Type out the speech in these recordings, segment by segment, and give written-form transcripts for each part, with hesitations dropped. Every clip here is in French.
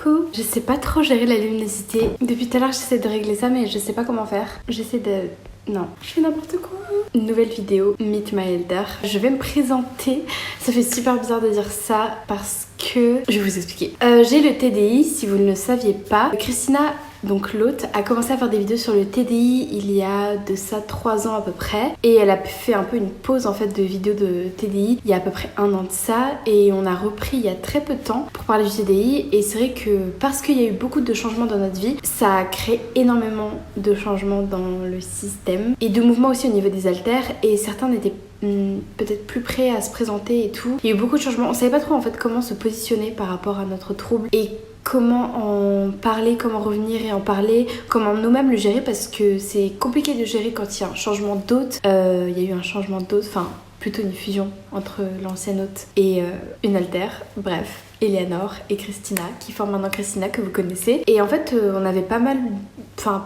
Coucou. Je sais pas trop gérer la luminosité. Depuis tout à l'heure j'essaie de régler ça mais je sais pas comment faire. J'essaie de... Non, je fais n'importe quoi. Une nouvelle vidéo, Meet My Elder. Je vais me présenter. Ça fait super bizarre de dire ça parce que... Je vais vous expliquer. J'ai le TDI, si vous ne le saviez pas. Christina, donc l'hôte, a commencé à faire des vidéos sur le TDI il y a de ça 3 ans à peu près. Et elle a fait un peu une pause en fait de vidéos de TDI il y a à peu près 1 an de ça. Et on a repris il y a très peu de temps pour parler du TDI. Et c'est vrai que parce qu'il y a eu beaucoup de changements dans notre vie, ça a créé énormément de changements dans le système. Et de mouvements aussi au niveau des haltères. Et certains n'étaient peut-être plus prêts à se présenter et tout. Il y a eu beaucoup de changements. On savait pas trop en fait comment se positionner par rapport à notre trouble. Et comment en parler, comment revenir et en parler, comment nous-mêmes le gérer parce que c'est compliqué de gérer quand il y a un changement d'hôte. Il y a eu un changement d'hôte, enfin plutôt une fusion entre l'ancienne hôte et une altère, bref. Eleanor et Christina, qui forment maintenant Christina que vous connaissez. Et en fait, on avait pas mal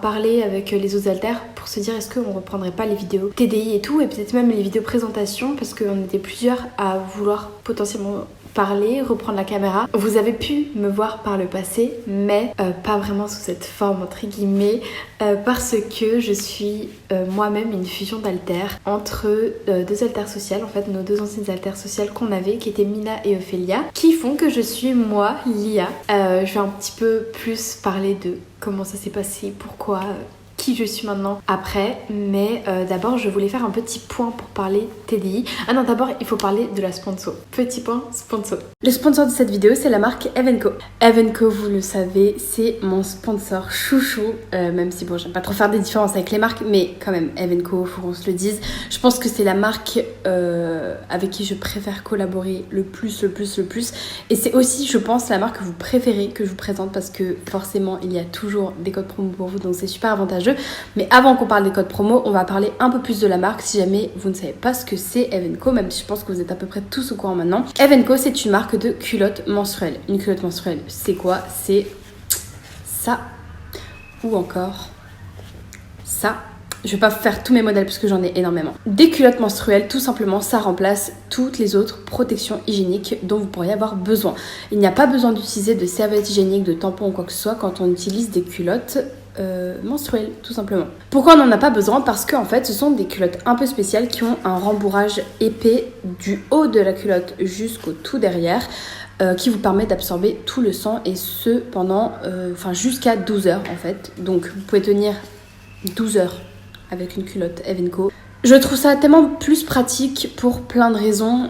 parlé avec les autres altères pour se dire est-ce qu'on reprendrait pas les vidéos TDI et tout, et peut-être même les vidéos présentation, parce qu'on était plusieurs à vouloir potentiellement parler, reprendre la caméra. Vous avez pu me voir par le passé, mais pas vraiment sous cette forme entre guillemets, parce que je suis moi-même une fusion d'altères entre 2 altères sociales, en fait nos 2 anciennes altères sociales qu'on avait, qui étaient Mina et Ophélia, qui font que je suis moi, Lia. Je vais un petit peu plus parler de comment ça s'est passé, pourquoi... qui je suis maintenant après, mais d'abord je voulais faire un petit point pour parler TDI. Ah non, d'abord il faut parler de la sponsor. Petit point sponsor. Le sponsor de cette vidéo c'est la marque Evenco. Evenco, vous le savez, c'est mon sponsor chouchou, même si bon j'aime pas trop faire des différences avec les marques, mais quand même Evenco, faut qu'on se le dise. Je pense que c'est la marque avec qui je préfère collaborer le plus. Et c'est aussi, je pense, la marque que vous préférez que je vous présente parce que forcément il y a toujours des codes promo pour vous, donc c'est super avantageux. Mais avant qu'on parle des codes promo, on va parler un peu plus de la marque si jamais vous ne savez pas ce que c'est Evenco, même si je pense que vous êtes à peu près tous au courant maintenant. Evenco, c'est une marque de culottes menstruelles. Une culotte menstruelle, c'est quoi? C'est ça ou encore ça. Je vais pas faire tous mes modèles parce que j'en ai énormément. Des culottes menstruelles, tout simplement, ça remplace toutes les autres protections hygiéniques dont vous pourriez avoir besoin. Il n'y a pas besoin d'utiliser de serviettes hygiéniques, de tampons ou quoi que ce soit quand on utilise des culottes menstruelles, tout simplement. Pourquoi on n'en a pas besoin? Parce qu'en fait, ce sont des culottes un peu spéciales qui ont un rembourrage épais du haut de la culotte jusqu'au tout derrière. Qui vous permet d'absorber tout le sang et ce pendant jusqu'à 12 heures en fait. Donc vous pouvez tenir 12 heures avec une culotte Evenco. Je trouve ça tellement plus pratique pour plein de raisons.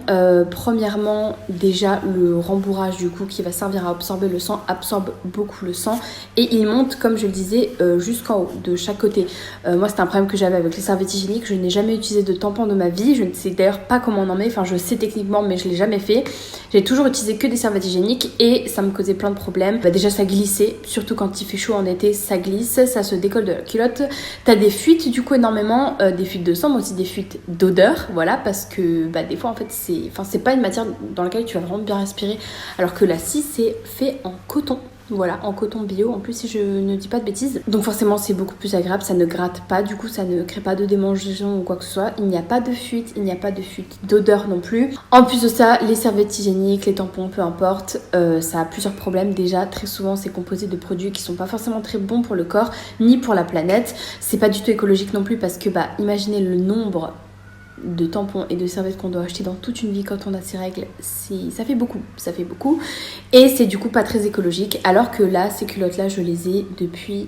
Premièrement, déjà le rembourrage du coup qui va servir à absorber le sang absorbe beaucoup le sang et il monte, comme je le disais, jusqu'en haut de chaque côté. Moi c'était un problème que j'avais avec les serviettes hygiéniques. Je n'ai jamais utilisé de tampon de ma vie. Je ne sais d'ailleurs pas comment on en met. Enfin je sais techniquement mais je l'ai jamais fait. J'ai toujours utilisé que des serviettes hygiéniques et ça me causait plein de problèmes. Déjà ça glissait, surtout quand il fait chaud en été, ça glisse, ça se décolle de la culotte. T'as des fuites du coup énormément, des fuites de sang, mais aussi des fuites d'odeur, voilà, parce que des fois en fait c'est pas une matière dans laquelle tu vas vraiment bien respirer, alors que la scie c'est fait en coton. Voilà, en coton bio, en plus si je ne dis pas de bêtises. Donc forcément c'est beaucoup plus agréable, ça ne gratte pas, du coup ça ne crée pas de démangeaison ou quoi que ce soit. Il n'y a pas de fuite, il n'y a pas de fuite d'odeur non plus. En plus de ça, les serviettes hygiéniques, les tampons, peu importe, ça a plusieurs problèmes. Déjà, très souvent c'est composé de produits qui sont pas forcément très bons pour le corps, ni pour la planète. C'est pas du tout écologique non plus parce que imaginez le nombre de tampons et de serviettes qu'on doit acheter dans toute une vie quand on a ses règles, ça fait beaucoup et c'est du coup pas très écologique, alors que là ces culottes là je les ai depuis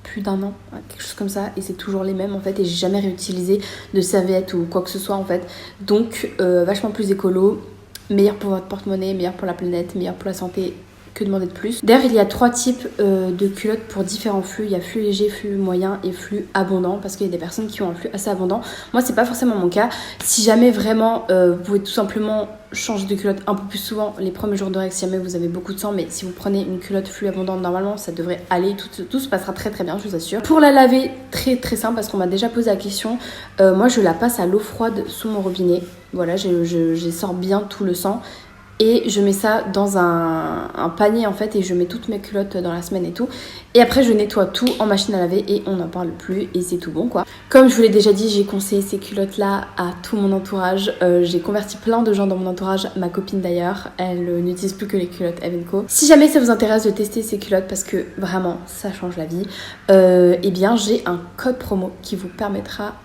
plus d'1 an, quelque chose comme ça, et c'est toujours les mêmes en fait, et j'ai jamais réutilisé de serviettes ou quoi que ce soit en fait, donc vachement plus écolo, meilleur pour votre porte-monnaie, meilleur pour la planète, meilleur pour la santé. Que demander de plus? D'ailleurs, il y a 3 types de culottes pour différents flux. Il y a flux léger, flux moyen et flux abondant, parce qu'il y a des personnes qui ont un flux assez abondant. Moi, c'est pas forcément mon cas. Si jamais vraiment, vous pouvez tout simplement changer de culotte un peu plus souvent les premiers jours de règles, si jamais vous avez beaucoup de sang, mais si vous prenez une culotte flux abondante, normalement, ça devrait aller. Tout se passera très très bien, je vous assure. Pour la laver, très très simple, parce qu'on m'a déjà posé la question. Moi, je la passe à l'eau froide sous mon robinet. Voilà, j'essore bien tout le sang. et je mets ça dans un panier en fait et je mets toutes mes culottes dans la semaine et tout. Et après je nettoie tout en machine à laver et on n'en parle plus et c'est tout bon quoi. Comme je vous l'ai déjà dit, j'ai conseillé ces culottes là à tout mon entourage. J'ai converti plein de gens dans mon entourage, ma copine d'ailleurs, elle n'utilise plus que les culottes Evenco. Si jamais ça vous intéresse de tester ces culottes parce que vraiment ça change la vie, eh bien j'ai un code promo qui vous permettra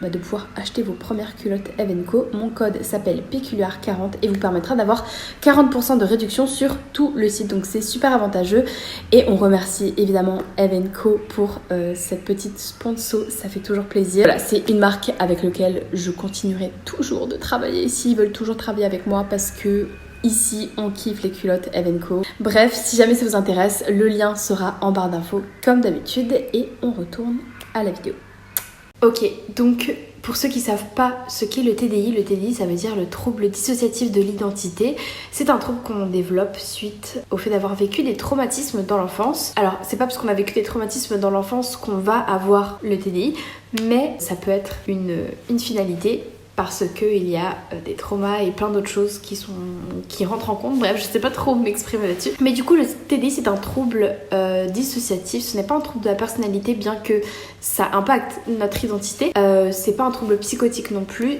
de pouvoir acheter vos premières culottes Evenco. Mon code s'appelle Péculiar40 et vous permettra d'avoir 40% de réduction sur tout le site. Donc c'est super avantageux et on remercie évidemment Evenco pour cette petite sponsor, ça fait toujours plaisir. Voilà, c'est une marque avec laquelle je continuerai toujours de travailler s'ils veulent toujours travailler avec moi parce que ici, on kiffe les culottes Evenco. Bref, si jamais ça vous intéresse, le lien sera en barre d'infos comme d'habitude et on retourne à la vidéo. Ok, donc pour ceux qui savent pas ce qu'est le TDI ça veut dire le trouble dissociatif de l'identité. C'est un trouble qu'on développe suite au fait d'avoir vécu des traumatismes dans l'enfance. Alors c'est pas parce qu'on a vécu des traumatismes dans l'enfance qu'on va avoir le TDI, mais ça peut être une finalité parce qu'il y a des traumas et plein d'autres choses qui rentrent en compte. Bref, je sais pas trop m'exprimer là-dessus. Mais du coup, le TDI, c'est un trouble dissociatif. Ce n'est pas un trouble de la personnalité, bien que ça impacte notre identité. C'est pas un trouble psychotique non plus,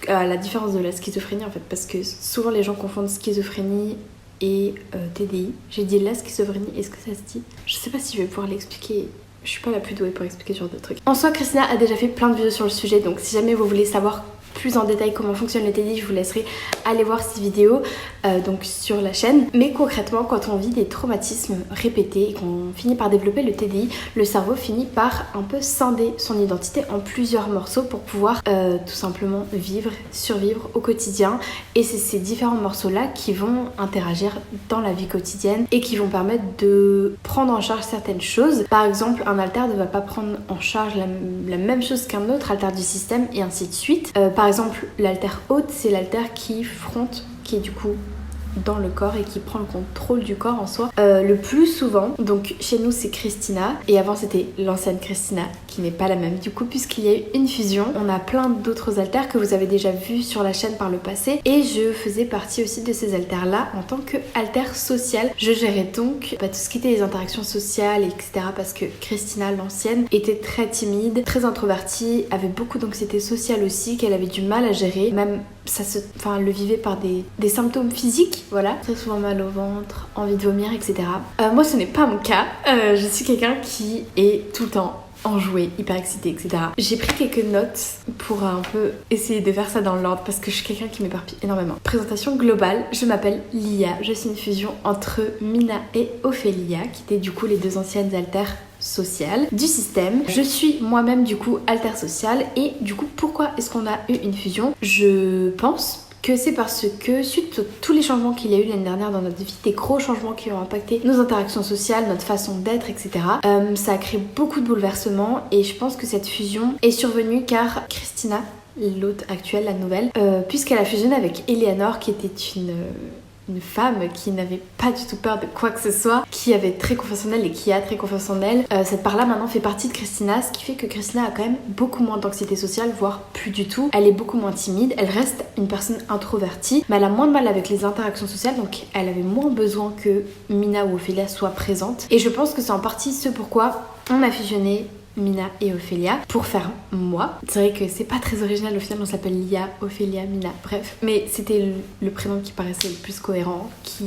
à la différence de la schizophrénie en fait. Parce que souvent, les gens confondent schizophrénie et TDI. J'ai dit la schizophrénie, est-ce que ça se dit? Je sais pas si je vais pouvoir l'expliquer. Je suis pas la plus douée pour expliquer ce genre de trucs. En soi, Christina a déjà fait plein de vidéos sur le sujet, donc si jamais vous voulez savoir plus en détail comment fonctionne le TDI, je vous laisserai aller voir ces vidéos donc sur la chaîne. Mais concrètement, quand on vit des traumatismes répétés et qu'on finit par développer le TDI, le cerveau finit par un peu scinder son identité en plusieurs morceaux pour pouvoir tout simplement survivre au quotidien. Et c'est ces différents morceaux-là qui vont interagir dans la vie quotidienne et qui vont permettre de prendre en charge certaines choses. Par exemple, un haltère ne va pas prendre en charge la même chose qu'un autre haltère du système et ainsi de suite. Par exemple, l'haltère haute, c'est l'haltère qui fronte, qui est du coup dans le corps et qui prend le contrôle du corps en soi le plus souvent. Donc chez nous c'est Christina et avant c'était l'ancienne Christina qui n'est pas la même du coup puisqu'il y a eu une fusion. On a plein d'autres haltères que vous avez déjà vus sur la chaîne par le passé et je faisais partie aussi de ces haltères là en tant que haltère sociale. Je gérais donc tout ce qui était les interactions sociales etc. parce que Christina l'ancienne était très timide, très introvertie, avait beaucoup d'anxiété sociale aussi qu'elle avait du mal à gérer, même elle le vivait par des symptômes physiques, voilà, très souvent mal au ventre, envie de vomir, etc. Moi ce n'est pas mon cas, je suis quelqu'un qui est tout le temps enjouée, hyper excitée, etc. J'ai pris quelques notes pour un peu essayer de faire ça dans l'ordre parce que je suis quelqu'un qui m'éparpille énormément. Présentation globale, je m'appelle Lia, je suis une fusion entre Mina et Ophélia qui étaient du coup les deux anciennes haltères sociale du système. Je suis moi-même du coup haltère sociale et du coup pourquoi est-ce qu'on a eu une fusion? Je pense que c'est parce que suite à tous les changements qu'il y a eu l'année dernière dans notre vie, des gros changements qui ont impacté nos interactions sociales, notre façon d'être, etc. Ça a créé beaucoup de bouleversements et je pense que cette fusion est survenue car Christina, l'hôte actuelle, la nouvelle, puisqu'elle a fusionné avec Eleanor qui était une femme qui n'avait pas du tout peur de quoi que ce soit, qui avait très confiance en elle et qui a très confiance en elle. Cette part-là maintenant fait partie de Christina, ce qui fait que Christina a quand même beaucoup moins d'anxiété sociale, voire plus du tout. Elle est beaucoup moins timide, elle reste une personne introvertie, mais elle a moins de mal avec les interactions sociales, donc elle avait moins besoin que Mina ou Ophélia soient présentes. Et je pense que c'est en partie ce pourquoi on a fusionné Mina et Ophélia pour faire moi. C'est vrai que c'est pas très original, au final on s'appelle Lia, Ophélia, Mina, bref. Mais c'était le prénom qui paraissait le plus cohérent, qui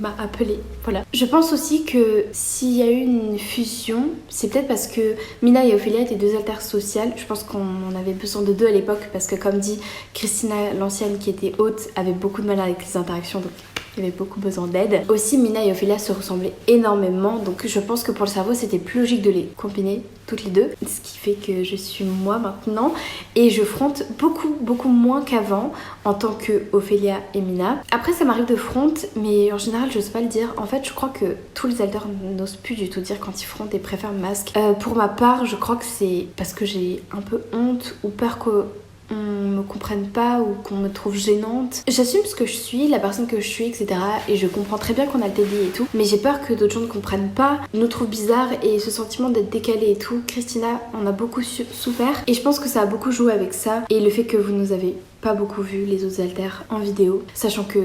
m'a appelée, voilà. Je pense aussi que s'il y a eu une fusion, c'est peut-être parce que Mina et Ophélia étaient deux haltères sociales. Je pense qu'on en avait besoin de deux à l'époque parce que comme dit, Christina l'ancienne qui était haute avait beaucoup de mal avec les interactions, donc il y avait beaucoup besoin d'aide. Aussi Mina et Ophélia se ressemblaient énormément, donc je pense que pour le cerveau c'était plus logique de les combiner toutes les deux, ce qui fait que je suis moi maintenant et je fronte beaucoup moins qu'avant en tant que Ophélia et Mina. Après ça m'arrive de front, mais en général j'ose pas le dire. En fait je crois que tous les haltères n'osent plus du tout dire quand ils frontent et préfèrent le masque. Pour ma part je crois que c'est parce que j'ai un peu honte ou peur qu'on me comprenne pas ou qu'on me trouve gênante. J'assume ce que je suis, la personne que je suis, etc. Et je comprends très bien qu'on a le TDI et tout, mais j'ai peur que d'autres gens ne comprennent pas, nous trouvent bizarre et ce sentiment d'être décalé et tout. Christina en a beaucoup souffert et je pense que ça a beaucoup joué avec ça et le fait que vous nous avez pas beaucoup vu les autres haltères en vidéo, sachant que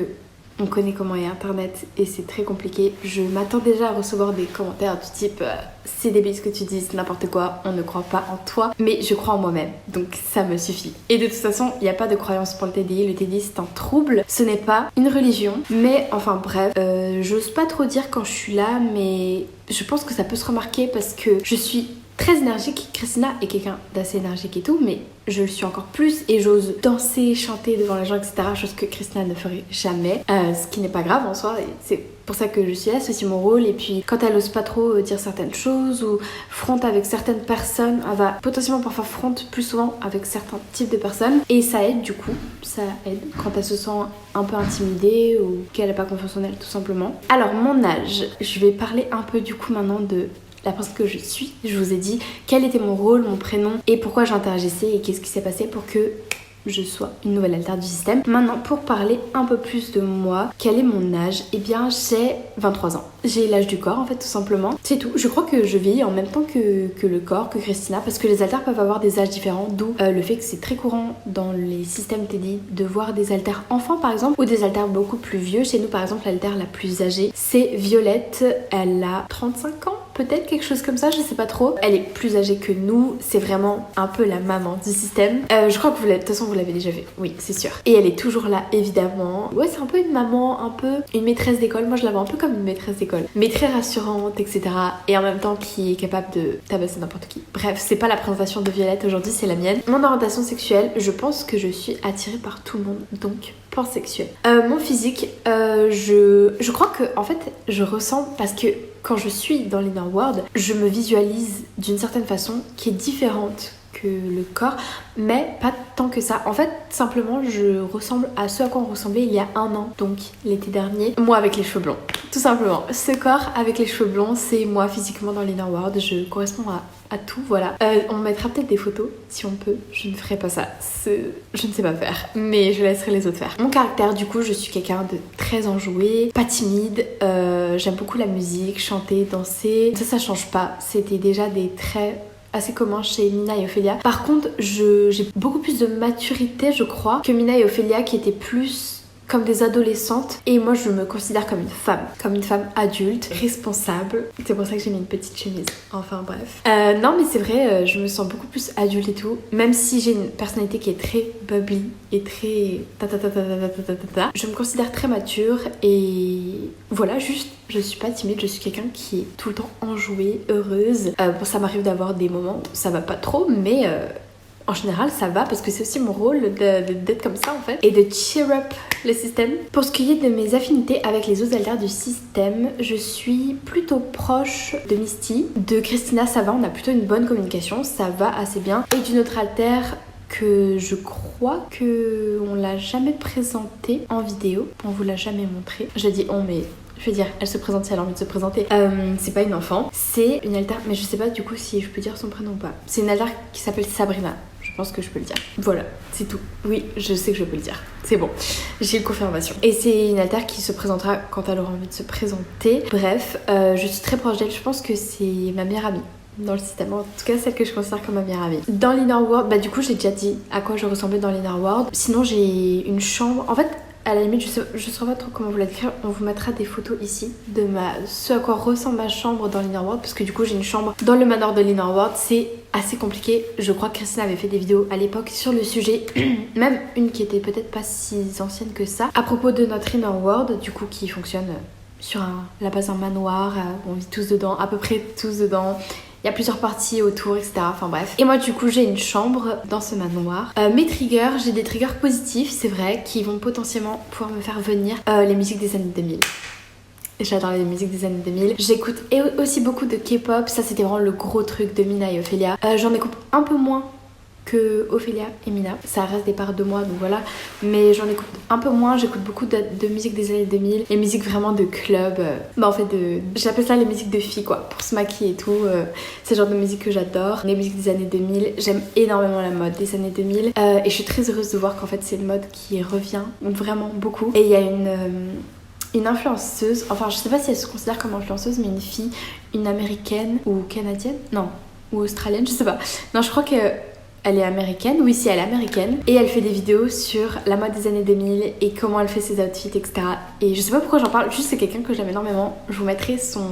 on connaît comment est internet et c'est très compliqué. Je m'attends déjà à recevoir des commentaires du type c'est débile ce que tu dis, c'est n'importe quoi, on ne croit pas en toi, mais je crois en moi-même, donc ça me suffit. Et de toute façon, il n'y a pas de croyance pour le TDI. Le TDI c'est un trouble, ce n'est pas une religion, mais enfin bref, j'ose pas trop dire quand je suis là, mais je pense que ça peut se remarquer parce que je suis très énergique. Christina est quelqu'un d'assez énergique et tout, mais je le suis encore plus et j'ose danser, chanter devant les gens, etc. Chose que Christina ne ferait jamais, ce qui n'est pas grave en soi. C'est pour ça que je suis là, c'est aussi mon rôle. Et puis quand elle ose pas trop dire certaines choses ou fronte avec certaines personnes, elle va potentiellement parfois fronte plus souvent avec certains types de personnes. Et ça aide du coup, ça aide quand elle se sent un peu intimidée ou qu'elle n'a pas confiance en elle tout simplement. Alors mon âge, je vais parler un peu du coup maintenant de la personne que je suis. Je vous ai dit quel était mon rôle, mon prénom et pourquoi j'interagissais et qu'est-ce qui s'est passé pour que je sois une nouvelle altère du système. Maintenant, pour parler un peu plus de moi, quel est mon âge? Eh bien, j'ai 23 ans. J'ai l'âge du corps, en fait, tout simplement. C'est tout. Je crois que je vieillis en même temps que le corps, que Christina, parce que les altères peuvent avoir des âges différents, d'où le fait que c'est très courant dans les systèmes TDI de voir des altères enfants, par exemple, ou des altères beaucoup plus vieux. Chez nous, par exemple, l'altère la plus âgée, c'est Violette. Elle a 35 ans, peut-être, quelque chose comme ça, je sais pas trop. Elle est plus âgée que nous, c'est vraiment un peu la maman du système. Je crois que de toute façon, vous l'avez déjà vu, oui, c'est sûr. Et elle est toujours là, évidemment. Ouais, c'est un peu une maman, un peu une maîtresse d'école. Moi, je la vois un peu comme une maîtresse d'école, mais très rassurante, etc. Et en même temps, qui est capable de tabasser n'importe qui. Bref, c'est pas la présentation de Violette aujourd'hui, c'est la mienne. Mon orientation sexuelle, je pense que je suis attirée par tout le monde, donc pansexuelle. Mon physique, je crois que, en fait, je ressemble parce que quand je suis dans l'Inner World, je me visualise d'une certaine façon qui est différente que le corps, mais pas tant que ça. En fait, simplement, je ressemble à ce à quoi on ressemblait il y a un an, donc l'été dernier. Moi avec les cheveux blonds, tout simplement. Ce corps avec les cheveux blonds, c'est moi physiquement dans l'Inner World. Je corresponds à tout, voilà. On mettra peut-être des photos si on peut. Je ne ferai pas ça. Je ne sais pas faire, mais je laisserai les autres faire. Mon caractère, du coup, je suis quelqu'un de très enjoué, pas timide. J'aime beaucoup la musique, chanter, danser. Ça change pas. C'était déjà des traits assez commun chez Mina et Ophélia. Par contre, j'ai beaucoup plus de maturité, je crois, que Mina et Ophélia qui étaient plus comme des adolescentes. Et moi, je me considère comme une femme adulte, responsable. C'est pour ça que j'ai mis une petite chemise. Enfin, bref. Non, mais c'est vrai, je me sens beaucoup plus adulte et tout. Même si j'ai une personnalité qui est très bubbly et très je me considère très mature et voilà, juste, je suis pas timide, je suis quelqu'un qui est tout le temps enjouée, heureuse. Bon, ça m'arrive d'avoir des moments où ça va pas trop, mais en général ça va parce que c'est aussi mon rôle d'être comme ça en fait et de cheer up le système. Pour ce qui est de mes affinités avec les autres altères du système, je suis plutôt proche de Misty. De Christina, ça va, on a plutôt une bonne communication, ça va assez bien. Et d'une autre altère que je crois que on l'a jamais présentée en vidéo, on vous l'a jamais montré. Je dis on, mais je veux dire, elle se présente si elle a envie de se présenter. C'est pas une enfant, c'est une altère, mais je sais pas du coup si je peux dire son prénom ou pas. C'est une altère qui s'appelle Sabrina. Je pense que je peux le dire. Voilà, c'est tout. Oui, je sais que je peux le dire. C'est bon, j'ai une confirmation. Et c'est une altère qui se présentera quand elle aura envie de se présenter. Bref, je suis très proche d'elle. Je pense que c'est ma meilleure amie dans le système, en tout cas celle que je considère comme ma meilleure amie. Dans l'Inner World, bah du coup j'ai déjà dit à quoi je ressemblais dans l'Inner World. Sinon j'ai une chambre, en fait à la limite je sais pas trop comment vous la décrire, on vous mettra des photos ici de ce à quoi ressemble ma chambre dans l'Inner World, parce que du coup j'ai une chambre dans le manoir de l'Inner World. C'est assez compliqué, je crois que Christina avait fait des vidéos à l'époque sur le sujet, même une qui était peut-être pas si ancienne que ça, à propos de notre Inner World, du coup qui fonctionne sur la base d'un manoir, on vit tous dedans, à peu près tous dedans. Il y a plusieurs parties autour, etc. Enfin bref. Et moi du coup j'ai une chambre dans ce manoir. Mes triggers, j'ai des triggers positifs, c'est vrai, qui vont potentiellement pouvoir me faire venir les musiques des années 2000. J'adore les musiques des années 2000. J'écoute aussi beaucoup de K-pop. Ça c'était vraiment le gros truc de Mina et Ophélia. J'en écoute un peu moins que Ophélia et Mina. Ça reste des parts de moi, donc voilà. Mais j'en écoute un peu moins. J'écoute beaucoup de musique des années 2000. Les musiques vraiment de club. En fait, j'appelle ça les musiques de filles, quoi. Pour se maquiller et tout. C'est le genre de musique que j'adore. Les musiques des années 2000. J'aime énormément la mode des années 2000. Et je suis très heureuse de voir qu'en fait, c'est une mode qui revient vraiment beaucoup. Et il y a une influenceuse, enfin je sais pas si elle se considère comme influenceuse, mais une fille, une américaine ou canadienne, non, ou australienne, je sais pas. Non, je crois que Elle est américaine, oui si elle est américaine. Et elle fait des vidéos sur la mode des années 2000 et comment elle fait ses outfits, etc. Et je sais pas pourquoi j'en parle, juste c'est quelqu'un que j'aime énormément. Je vous mettrai son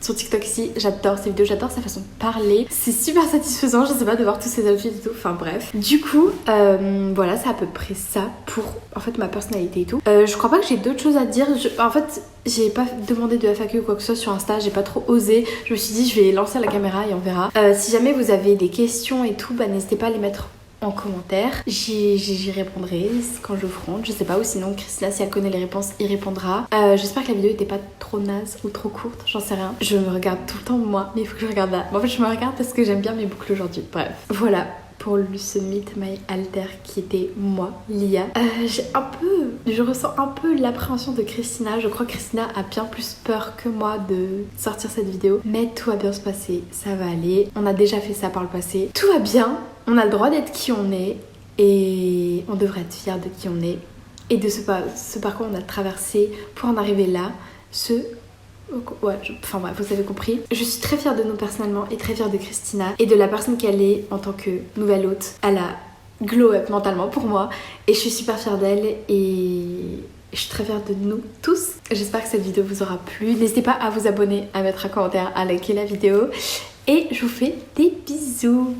TikTok ici, j'adore ses vidéos, j'adore sa façon de parler. C'est super satisfaisant, je sais pas, de voir tous ses outfits et tout, enfin bref. Du coup, voilà, c'est à peu près ça pour en fait ma personnalité et tout. Je crois pas que j'ai d'autres choses à dire. En fait, j'ai pas demandé de FAQ ou quoi que ce soit sur Insta, j'ai pas trop osé. Je me suis dit, je vais lancer la caméra et on verra. Si jamais vous avez des questions et tout, bah n'hésitez pas à les mettre en commentaire. J'y répondrai quand je le ferai, je sais pas, ou sinon Christina, si elle connaît les réponses, y répondra. J'espère que la vidéo était pas trop naze ou trop courte, j'en sais rien. Je me regarde tout le temps moi, mais il faut que je regarde là. Bon, en fait, je me regarde parce que j'aime bien mes boucles aujourd'hui. Bref, voilà pour ce Meet My Alter qui était moi, Lia. Je ressens un peu l'appréhension de Christina. Je crois que Christina a bien plus peur que moi de sortir cette vidéo. Mais tout va bien se passer, ça va aller. On a déjà fait ça par le passé. Tout va bien, on a le droit d'être qui on est et on devrait être fiers de qui on est et de ce parcours qu'on a traversé pour en arriver là. Enfin bref, vous avez compris. Je suis très fière de nous personnellement et très fière de Christina et de la personne qu'elle est en tant que nouvelle hôte. Elle a glow up mentalement pour moi et je suis super fière d'elle et je suis très fière de nous tous. J'espère que cette vidéo vous aura plu. N'hésitez pas à vous abonner, à mettre un commentaire, à liker la vidéo et je vous fais des bisous.